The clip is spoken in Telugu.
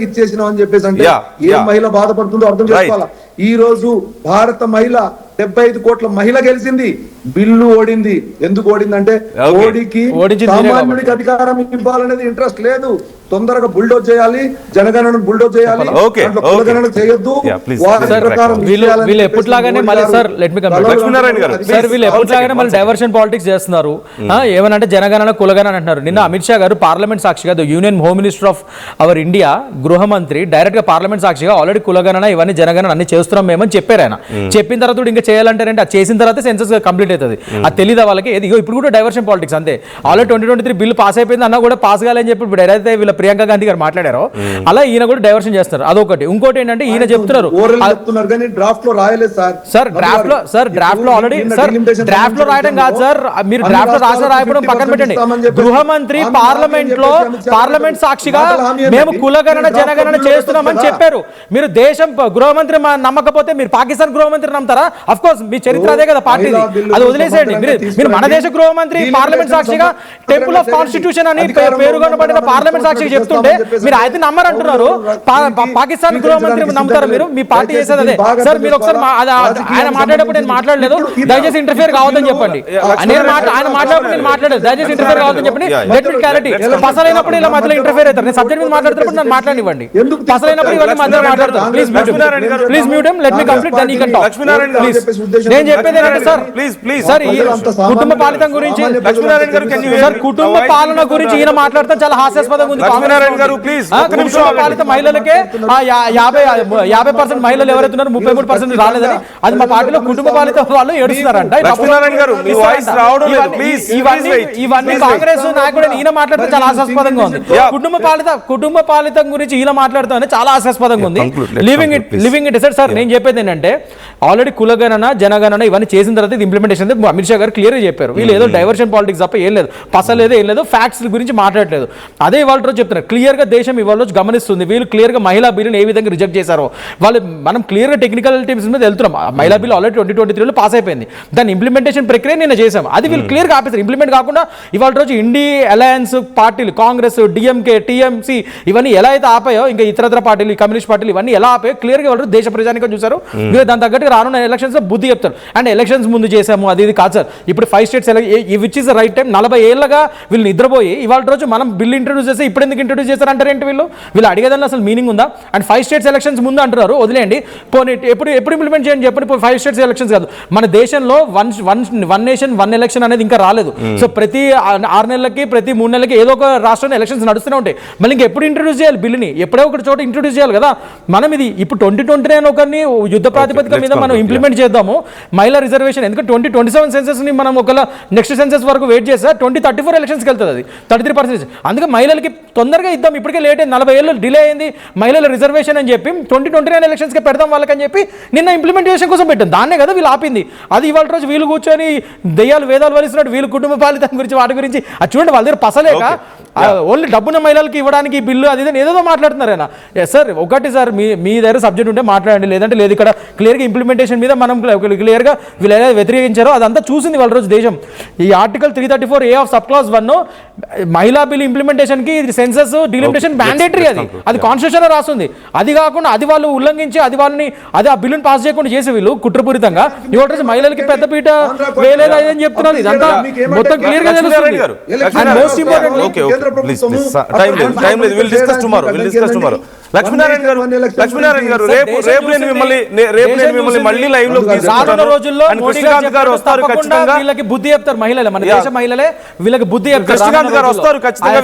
ఇచ్చేసినాం అని చెప్పేసి అంటే ఏ మహిళ బాధపడుతుందో అర్థం చేసుకోవాలా. ఈ రోజు భారత మహిళ 75 కోట్ల మహిళ గెలిచింది, బిల్లు ఓడింది. ఎందుకు ఓడిందంటే మోడీకి సామాన్యుడికి అధికారం ఇవ్వాలనేది ఇంట్రెస్ట్ లేదు. తొందరగా బుల్డోజ్ చేయాలి, జనగణన బుల్డోజ్ చేయాలి, కులగణన చేయొద్దు. వీళ్ళు ఎప్పటిలాగానే మళ్ళీ sir let me complete sir, వీళ్ళు ఎప్పటిలాగానే మళ్ళీ డైవర్షన్ పాలిటిక్స్ చేస్తున్నారు. ఏమనంటే జనగణన కులగణన అంటున్నారు. నిన్న అమిత్ షా గారు పార్లమెంట్ సాక్షిగా union home minister of our India గృహ మంత్రి డైరెక్ట్ గా పార్లమెంట్ సాక్షిగా ఆల్రెడీ కులగణన ఇవన్నీ జనగణన అన్ని చేస్తున్నాం మేమని చెప్పారు ఆయన. చెప్పిన తర్వాత ఇంకా చేయాలంటారంటే అది చేసిన తర్వాత సెన్సస్ కంప్లీట్ అవుతుంది. అది తెలియదు వాళ్ళకి. ఇప్పుడు కూడా డైవర్షన్ పాలిటిక్స్ అంతే. ఆల్రెడీ 2023 బిల్లు పాస్ అయిపోయింది అన్న కూడా పాస్ కాలేని చెప్పి ఇప్పుడు ఏదైతే వీళ్ళ ప్రియాంక గాంధీ గారు మాట్లాడారో అలా ఈయన కూడా డైవర్షన్ చేస్తారు. అదొకటి. ఇంకోటి ఏంటంటే ఈయన చెప్తున్నారు సార్ డ్రాఫ్ట్ లో ఆల్రెడీ సార్ డ్రాఫ్ట్ లో రాయడం కాదు సార్, మీరు డ్రాఫ్ట్ లో రాసే రాయడం పక్కన పెట్టండి. గృహమంత్రి పార్లమెంట్ సాక్షిగా మేము కులగణన జనగణన చేస్తున్నామని చెప్పారు. మీరు దేశం గృహమంత్రి నమ్మకపోతే మీరు పాకిస్తాన్ గృహమంత్రి నమ్ముతారా? అఫ్ కోర్స్ మీ చరిత్ర అదే కదా పార్టీది, అది వదిలేసేయండి. మీరు మన దేశ గృహమంత్రి పార్లమెంట్ సాక్షిగా టెంపుల్ ఆఫ్ కాన్స్టిట్యూషన్ అని పేరుగొనబడిన పార్లమెంట్ సాక్షిగా చెప్తుంటే మీరు అయితే నమ్మరంటున్నారు. పాకిస్తాన్ గృహమంత్రి నమ్ముతారు మీరు? మీ పార్టీ చేసేది అదే సార్. మీరు ఒకసారి ఆయన మాట్లాడేప్పుడు నేను మాట్లాడలేదు, దయచేసి ఇంటర్ఫియర్ కావద్దని చెప్పండి. ఆయన మాట్లాడేప్పుడు నేను మాట్లాడలేదు, దయచేసి ఇంటర్ఫియర్ కావద్దని చెప్పండి. Let me clarity. పసలైనప్పుడు ఇలా మధ్యలో ఇంటర్ఫియర్ అవుతారు. నేను సబ్జెక్ట్ మీద మాట్లాడుతున్నప్పుడు నన్ను మాట్లాడివ్వండి. పసలైనప్పుడు ఇవన్నీ మధ్యలో మాట్లాడతారు. Please mute him, let me complete, then you can talk. నేను చెప్పేది ఏంటంటే సార్ సార్ ఈ కుటుంబ పాలితం గురించి సార్ కుటుంబ పాలన గురించి ఈయన మాట్లాడతాం చాలా హాస్యాస్పదంగా ఉంది. కుటుంబ పాలిత మహిళలకే 50% మహిళలు ఎవరైతే ఉన్నారో 33% రాలేదని, అది మా పార్టీలో కుటుంబ పాలిత వాళ్ళు ఏడుస్తున్నారంట. ఇవన్నీ కాంగ్రెస్ నాయకుడు ఈయన మాట్లాడితే చాలా హాస్యాస్పదంగా ఉంది. కుటుంబ పాలితం గురించి ఈయన మాట్లాడుతూ చాలా హాస్యాస్పదంగా ఉంది. Living it sir. నేను చెప్పేది ఏంటంటే ఆల్రెడీ కులగణన జనగణన ఇవన్నీ చేసిన తర్వాత ఇది ఇంప్లిమెంటేషన్ అమిత్ షా గారు క్లియర్గా చెప్పారు. వీళ్ళు ఏదో డైవర్షన్ పాలిటిక్స్ తప్ప ఏం లేదు, పసలేదు, ఏం లేదు, ఫ్యాక్ట్స్ గురించి మాట్లాడలేదు. అదే ఇవాళ రోజు చెప్తున్నారు క్లియర్గా దేశం ఇవాళ రోజు గమనిస్తుంది. వీళ్ళు క్లియర్గా మహిళా బిల్లుని ఏ విధంగా రిజెక్ట్ చేశారో వాళ్ళు మనం క్లియర్గా టెక్నికల్ టీమ్స్ మీద వెళ్తున్నాం. మహిళా బిల్లు ఆల్రెడీ 2023లో పాస్ అయిపోయింది. దాని ఇంప్లిమెంటేషన్ ప్రక్రియ నిన్న చేశాం. అది వీళ్ళు క్లియర్గా ఆపేస్తారు. ఇంప్లిమెంట్ కాకుండా ఇవాళ రోజు ఇండియా అలయన్స్ పార్టీలు కాంగ్రెస్, డిఎంకే, టీఎంసీ ఇవన్నీ ఎలా అయితే ఆపాయో, ఇంకా ఇతరత్ర పార్టీలు, కమ్యూనిస్ట్ పార్టీలు ఇవన్నీ ఎలా ఆపాయో క్లియర్గా వాళ్ళు దేశ ప్రజానికం చూసారు. దాని తగ్గట్టుగా రానున్న ఎలక్షన్స్ లో బుద్ధి చెప్తారు. అండ్ ఎలక్షన్స్ ముందు చేసాము అది ఇది కాదు సార్. ఇప్పుడు 5 states which is the right time. 40 ఏళ్ళగా వీళ్ళు నిద్రపోయి ఇవాళ రోజు మనం బిల్లు ఇంట్రొడ్యూస్ చేస్తే ఇప్పుడు ఎందుకు ఇంట్రొడ్యూస్ చేస్తారు అంటారు ఏంటి? వీళ్ళు అడిగేదాన్ని అసలు మీనింగ్ ఉందా? అండ్ 5 స్టేట్స్ ఎలక్షన్స్ ముందు అంటున్నారు, వదిలేండి. పోనీ ఎప్పుడు ఇంప్లిమెంట్ చేయండి చెప్పండి. 5 స్టేట్స్ ఎలక్షన్స్ కాదు, మన దేశంలో వన్ నేషన్ వన్ ఎలక్షన్ అనేది ఇంకా రాలేదు. సో ప్రతి 6 నెలలకి ప్రతి 3 నెలలకి ఏదో ఒక రాష్ట్రంలో ఎలక్షన్స్ నడుస్తూనే ఉంటాయి. మళ్ళీ ఇంకా ఎప్పుడు ఇంట్రొడ్యూస్ చేయాలి బిల్లుని? ఎప్పుడో ఒక చోట ఇంట్రొడ్యూస్ చేయాలి కదా. మనం ఇది ఇప్పుడు 2029 ఒకరిని యుద్ధ ప్రాతిపదిక మీద మనం ఇంప్లిమెంట్ చేద్దాము మహిళా రిజర్వేషన్. ఎందుకంటే 2027 సెన్సెస్ ని మనం ఒకవేళ నెక్స్ట్ సెన్సెస్ వరకు వెయిట్ చేస్తే 2034 ఎలక్షన్స్కి వెళ్తుంది, అది 33%. అందుకే మహిళలకి తొందరగా ఇద్దాం, ఇప్పటికే లేట్ అయింది, 40 ఏళ్ళు డిలే అయింది మహిళల రిజర్వేషన్ అని చెప్పి 2029 ఎలక్షన్స్కి పెడదాం వాళ్ళకని చెప్పి నిన్న ఇంప్లిమెంటేషన్ కోసం పెట్టాం. దాన్నే కదా వీళ్ళు ఆపింది. అది ఇవాళ రోజు వీళ్ళు కూర్చొని దయ్యాలు వేదాలు వలిసినట్టు వీళ్ళు కుటుంబ పాలితం గురించి వాటి గురించి అది చూడండి. వాళ్ళ దగ్గర పసలేక ఓన్లీ డబ్బున్న మహిళలకి ఇవ్వడానికి బిల్లు అది ఏదో మాట్లాడుతున్నారు ఆయన. సార్ ఒకటి సార్, మీ దగ్గర సబ్జెక్ట్ ఉంటే మాట్లాడండి, లేదంటే లేదు. ఇక్కడ క్లియర్గా ఇంప్లిమెంటేషన్ మీద మనం క్లియర్గా వీళ్ళు ఏదైతే వ్యతిరేకించారో అదంతా చూసింది వాళ్ళ రోజు దేశం. ఈ article 334A of sub class 1 మహిళా బిల్ ఇంప్లిమెంటేషన్ కి సెన్సస్ డిలిమిటేషన్ మ్యాండేటరీ, అది కాన్స్టిట్యూషన్ లో రాస్తుంది. అది కాకుండా అది వాళ్ళు ఉల్లంఘించి అది ఆ బిల్లును పాస్ చేయకుండా చేసి వీళ్ళు కుట్రపూరితంగా ఇవాళ రోజు మహిళలకి పెద్దపీట వేయలేదు అని చెప్తున్నారు. ఇదంతా మొత్తం క్లియర్ గా తెలుస్తుంది. మోస్ట్ ఇంపార్టెంట్ లక్ష్మీనారాయణ గారు రేపు నేను మిమ్మల్ని మళ్ళీ లైవ్ లో రోజుల్లో వీళ్ళకి బుద్ధి చెప్తారు. మహిళలే, మన దేశ మహిళలే వీళ్ళకి బుద్ధి చెప్తారు. కృష్ణకాంత్ గారు వస్తారు ఖచ్చితంగా.